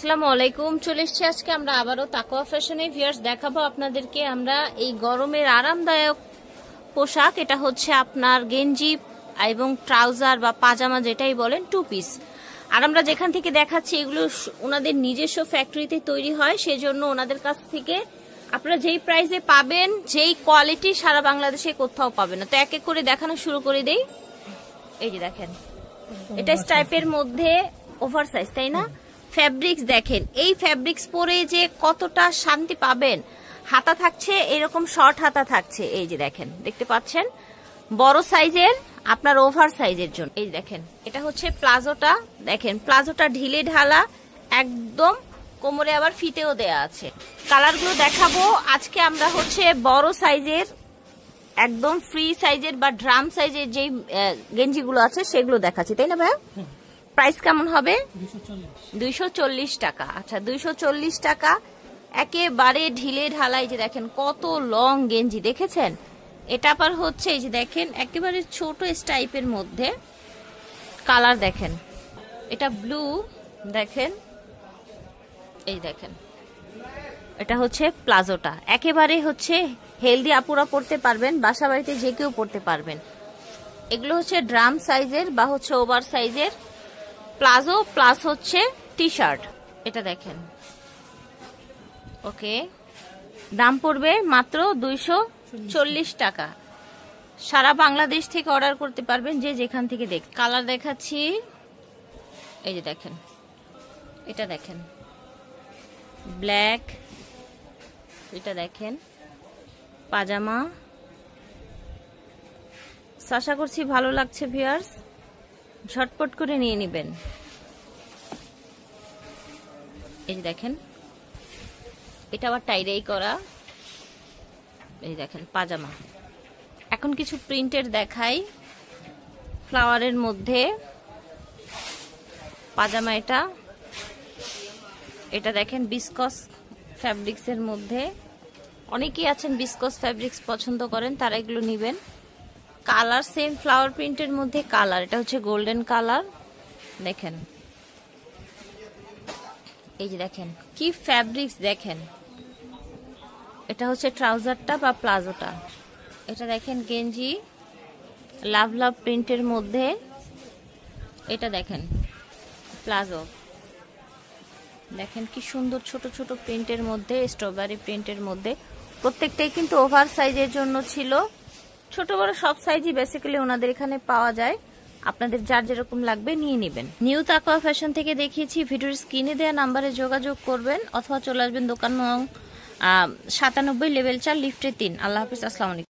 আসসালামু আলাইকুম। চলে এসেছি আজকে আমরা আবারও তাকওয়া ফ্যাশনে। ভিউয়ার্স, দেখাবো আপনাদেরকে আমরা এই গরমের আরামদায়ক পোশাক। এটা হচ্ছে আপনার গেঞ্জি এবং ট্রাউজার বা পাজামা যেটাই বলেন, টু পিস। আর আমরা যেখান থেকে দেখাচ্ছি এগুলো ওনাদের নিজস্ব ফ্যাক্টরিতে তৈরি হয়, সেজন্য ওনাদের কাছ থেকে আপনারা যেই প্রাইসে পাবেন, যেই কোয়ালিটি সারা বাংলাদেশে কোথাও পাবেন না। তো এক এক করে দেখানো শুরু করে দেই। এই যে দেখেন, এটা স্টাইপের মধ্যে ওভার সাইজ, তাই না? ফ্যাব্রিক্স দেখেন, এই ফ্যাব্রিক্স পরে যে কতটা শান্তি পাবেন। হাতা থাকছে এরকম শর্ট হাতা থাকছে, এই যে দেখেন, দেখতে পাচ্ছেন, বড় সাইজের আপনার ওভার সাইজের জন্য। এই দেখেন, এটা হচ্ছে প্লাজোটা। দেখেন প্লাজোটা ঢিলে ঢালা, একদম কোমরে আবার ফিতেও দেয়া আছে। কালারগুলো দেখাবো আজকে আমরা হচ্ছে বড় সাইজের, একদম ফ্রি সাইজের বা ড্রাম সাইজের যেই গেঞ্জিগুলো আছে সেগুলো দেখাচ্ছি, তাই না ভাই? প্রাইস কেমন হবে? 240 টাকা। আচ্ছা, 240 টাকা, একেবারে ঢিলে ঢালাই। যে দেখেন কত লং গেঞ্জি, দেখেছেন? এটা আবার হচ্ছে এই যে দেখেন একেবারে ছোট স্টাইপের মধ্যে। কালার দেখেন, এটা ব্লু, দেখেন, এই দেখেন, এটা হচ্ছে প্লাজোটা। একেবারে হচ্ছে হেলদি আপুরা পড়তে পারবেন, বাসা বাড়িতে যে কেউ পড়তে পারবেন। এগুলো হচ্ছে ড্রাম সাইজের বা হচ্ছে ওভার সাইজের প্লাজো প্লাস হচ্ছে টি শার্ট। এটা দেখেন, ওকে, দাম পড়বে মাত্র 240 টাকা। সারা বাংলাদেশ থেকে অর্ডার করতে পারবেন, যে যেখান থেকে দেখ। কালার দেখাচ্ছি, এই যে দেখেন, এটা দেখেন ব্ল্যাক, এটা দেখেন পাজামা। আশা করছি ভালো লাগছে ভিউয়ার্স, ঝটপট করে নিয়ে নেবেন। এই যে দেখেন, এটা আবার টাইডাই করা। এই দেখেন পাজামা। এখন কিছু প্রিন্টের দেখাই, ফ্লাওয়ারের মধ্যে পাজামা। এটা দেখেন বিসকস ফ্যাব্রিক্সের মধ্যে। অনেকেই আছেন বিসকস ফ্যাব্রিক্স পছন্দ করেন, তারা এগুলো নেবেন। কালার সেম ফ্লাওয়ার প্রিন্টের মধ্যে কালার, এটা হচ্ছে গোল্ডেন কালার। দেখেন, এই যে দেখেন কি ফ্যাব্রিক্স, দেখেন এটা হচ্ছে ট্রাউজারটা বা প্লাজোটা। এটা দেখেন গেঞ্জি লাভ লাভ প্রিন্টের মধ্যে। এটা দেখেন প্লাজো, দেখেন কি সুন্দর ছোট ছোট প্রিন্টের মধ্যে, স্ট্রবেরি প্রিন্টের মধ্যে। প্রত্যেকটাই কিন্তু ওভার সাইজের জন্য ছিল, ছোট বড় সব সাইজই বেসিক্যালি ওনাদের এখানে পাওয়া যায়। আপনাদের যার যেরকম লাগবে নিয়ে নেবেন। নিউ তাকওয়া ফ্যাশন থেকে দেখিয়েছি। ভিডিওর স্ক্রিনে দেওয়া নাম্বারে যোগাযোগ করবেন অথবা চলে আসবেন দোকান নং 97 লেভেল 4 লিফটে 3। আল্লাহ হাফিজ, আসসালামু আলাইকুম।